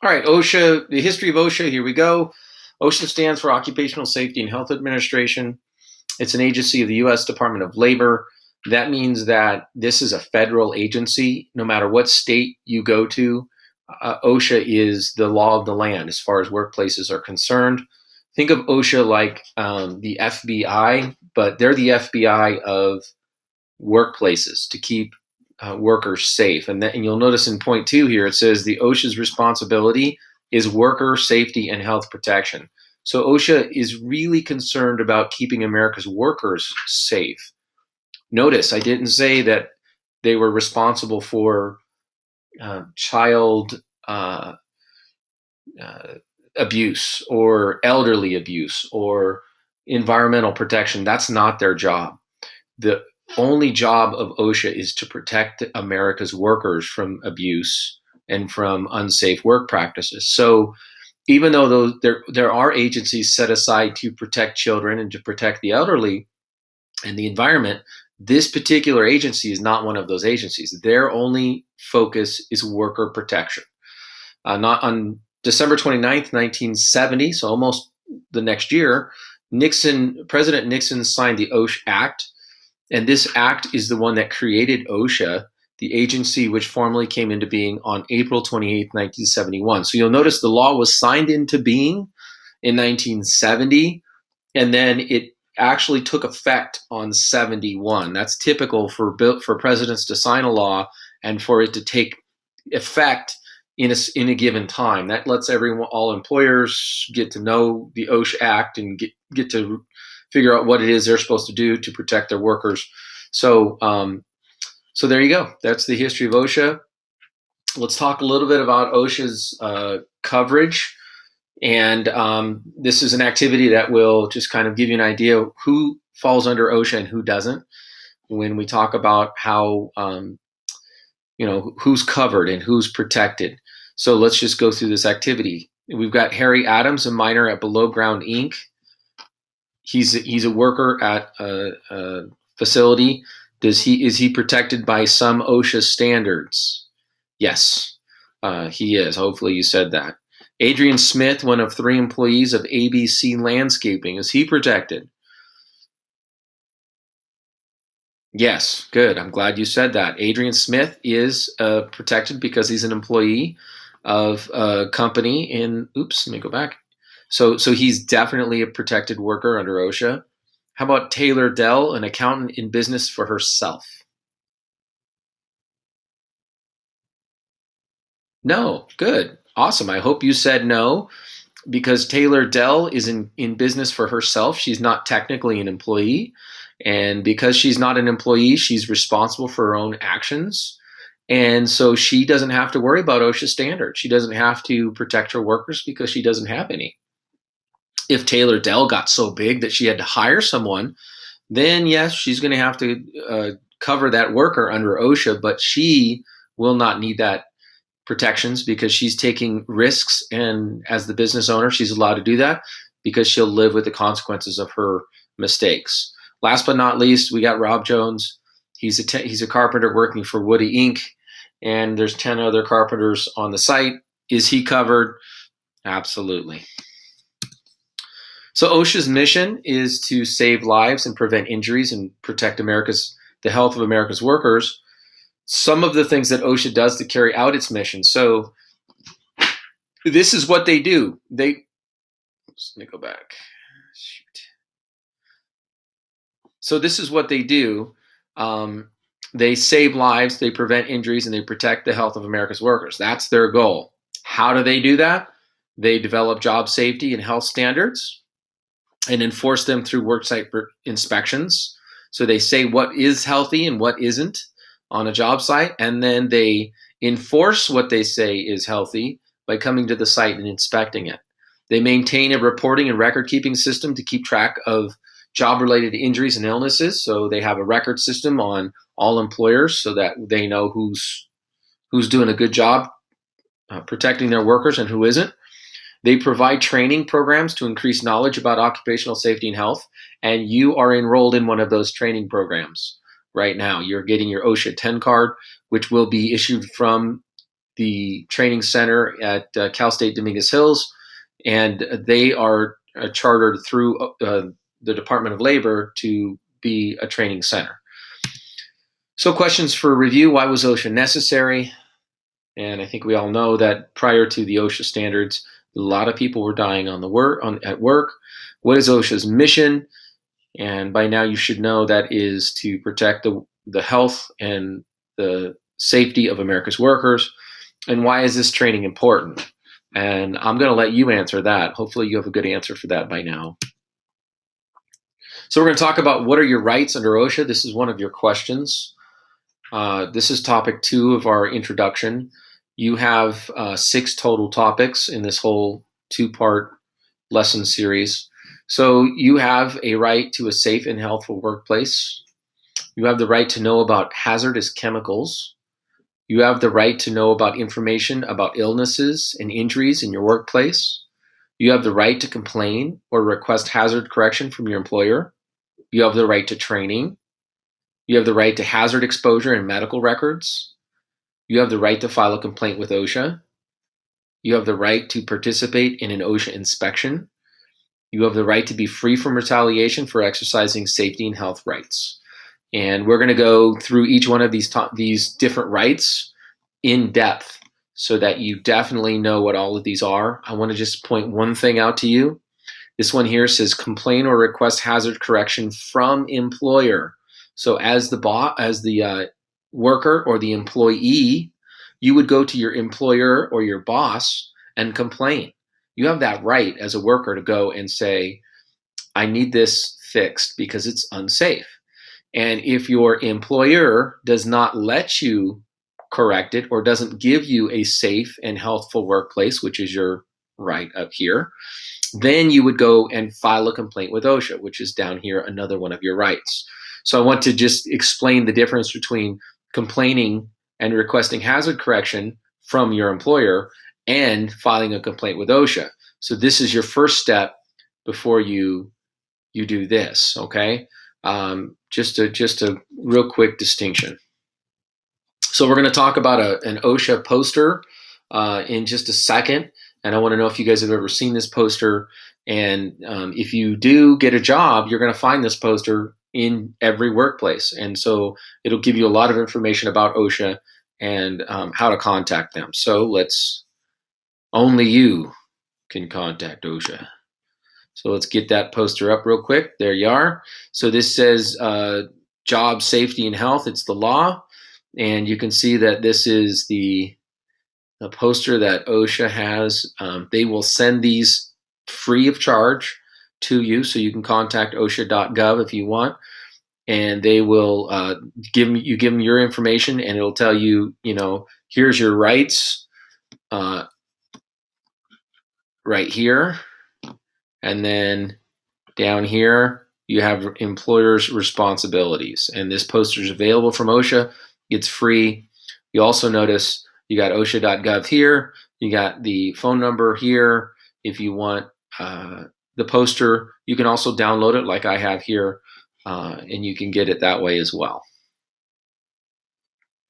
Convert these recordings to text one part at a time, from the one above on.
All right, OSHA, the history of OSHA, here we go. OSHA stands for Occupational Safety and Health Administration. It's an agency of the U.S. Department of Labor. That means that this is a federal agency. No matter what state you go to, OSHA is the law of the land as far as workplaces are concerned. Think of OSHA like the FBI, but they're the FBI of workplaces to keep workers safe. And you'll notice in point 2 here, it says the OSHA's responsibility is worker safety and health protection. So OSHA is really concerned about keeping America's workers safe. Notice I didn't say that they were responsible for child abuse or elderly abuse or environmental protection. That's not their job. The only job of OSHA is to protect America's workers from abuse and from unsafe work practices. So even though there are agencies set aside to protect children and to protect the elderly and the environment, this particular agency is not one of those agencies. Their only focus is worker protection. Not on December 29th, 1970, so almost the next year, President Nixon signed the OSHA Act, and this act is the one that created OSHA, the agency which formally came into being on April 28th, 1971. So you'll notice the law was signed into being in 1970, and then it actually took effect on 71. That's typical for presidents to sign a law and for it to take effect in a given time. That lets all employers get to know the OSHA Act and get to figure out what it is they're supposed to do to protect their workers. So there you go. That's the history of OSHA. Let's talk a little bit about OSHA's coverage. And this is an activity that will just kind of give you an idea of who falls under OSHA and who doesn't when we talk about how, who's covered and who's protected. So let's just go through this activity. We've got Harry Adams, a miner at Below Ground Inc. He's a worker at a facility. Is he protected by some OSHA standards? Yes, he is. Hopefully you said that. Adrian Smith, one of 3 employees of ABC Landscaping, is he protected? Yes, good. I'm glad you said that. Adrian Smith is protected because he's an employee of a company in, oops, let me go back. So he's definitely a protected worker under OSHA. How about Taylor Dell, an accountant in business for herself? No, good. Awesome. I hope you said no, because Taylor Dell is in business for herself. She's not technically an employee. And because she's not an employee, she's responsible for her own actions. And so she doesn't have to worry about OSHA standards. She doesn't have to protect her workers because she doesn't have any. If Taylor Dell got so big that she had to hire someone, then yes, she's going to have to cover that worker under OSHA, but she will not need that protections because she's taking risks, and as the business owner, she's allowed to do that because she'll live with the consequences of her mistakes. Last but not least, we got Rob Jones. He's a carpenter working for Woody Inc., and there's 10 other carpenters on the site. Is he covered? Absolutely. So OSHA's mission is to save lives and prevent injuries and protect the health of America's workers. Some of the things that OSHA does to carry out its mission. So this is what they do. Let me go back. Shoot. So this is what they do. They save lives, they prevent injuries, and they protect the health of America's workers. That's their goal. How do they do that? They develop job safety and health standards and enforce them through worksite inspections. So they say what is healthy and what isn't on a job site, and then they enforce what they say is healthy by coming to the site and inspecting it. They maintain a reporting and record-keeping system to keep track of job-related injuries and illnesses. So they have a record system on all employers so that they know who's doing a good job protecting their workers and who isn't. They provide training programs to increase knowledge about occupational safety and health, and you are enrolled in one of those training programs right now. You're getting your OSHA 10 card, which will be issued from the training center at Cal State Dominguez Hills, and they are chartered through the Department of Labor to be a training center. So questions for review: why was OSHA necessary? And I think we all know that prior to the OSHA standards, a lot of people were dying at work. What is OSHA's mission? And by now you should know that is to protect the health and the safety of America's workers. And why is this training important? And I'm going to let you answer that. Hopefully you have a good answer for that by now. So we're going to talk about what are your rights under OSHA. This is one of your questions. This is topic 2 of our introduction. You have 6 total topics in this whole 2-part lesson series. So you have a right to a safe and healthful workplace. You have the right to know about hazardous chemicals. You have the right to know about information about illnesses and injuries in your workplace. You have the right to complain or request hazard correction from your employer. You have the right to training. You have the right to hazard exposure and medical records. You have the right to file a complaint with OSHA. You have the right to participate in an OSHA inspection. You have the right to be free from retaliation for exercising safety and health rights. And we're going to go through each one of these different rights in depth so that you definitely know what all of these are. I want to just point one thing out to you. This one here says complain or request hazard correction from employer. So as the worker or the employee, you would go to your employer or your boss and complain. You have that right as a worker to go and say, I need this fixed because it's unsafe. And if your employer does not let you correct it or doesn't give you a safe and healthful workplace, which is your right up here, then you would go and file a complaint with OSHA, which is down here, another one of your rights. So I want to just explain the difference between complaining and requesting hazard correction from your employer and filing a complaint with OSHA. So this is your first step before you do this, okay? Just a real quick distinction. So we're going to talk about an OSHA poster in just a second, and I want to know if you guys have ever seen this poster. And if you do get a job, you're going to find this poster in every workplace, and so it'll give you a lot of information about OSHA and how to contact them. So only you can contact OSHA. So let's get that poster up real quick. There you are. So this says job safety and health. It's the law. And you can see that this is the poster that OSHA has. They will send these free of charge to you. So you can contact OSHA.gov if you want. And they will give them your information, and it'll tell you, here's your rights right here. And then down here, you have employer's responsibilities. And this poster is available from OSHA. It's free. You also notice you got OSHA.gov here. You got the phone number here. If you want the poster, you can also download it like I have here, and you can get it that way as well.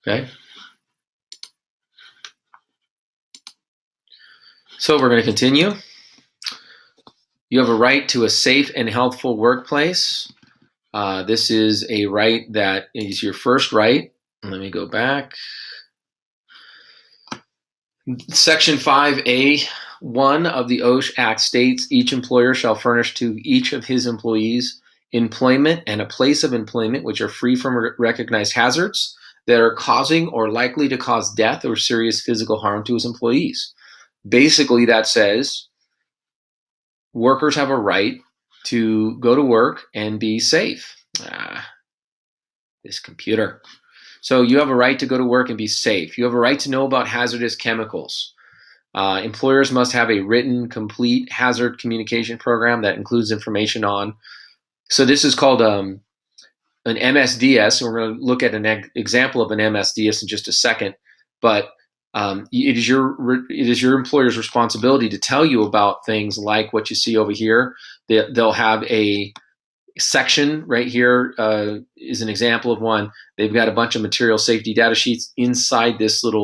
Okay. So we're going to continue. You have a right to a safe and healthful workplace. This is a right that is your first right. Let me go back. Section 5A(1) of the OSHA Act states each employer shall furnish to each of his employees employment and a place of employment which are free from recognized hazards that are causing or likely to cause death or serious physical harm to his employees. Basically, that says workers have a right to go to work and be safe. This computer. So you have a right to go to work and be safe. You have a right to know about hazardous chemicals. Employers must have a written, complete hazard communication program that includes information on. So this is called an MSDS. We're going to look at an example of an MSDS in just a second. But it is your employer's responsibility to tell you about things like what you see over here. They'll have a section right here is an example of one. They've got a bunch of material safety data sheets inside this little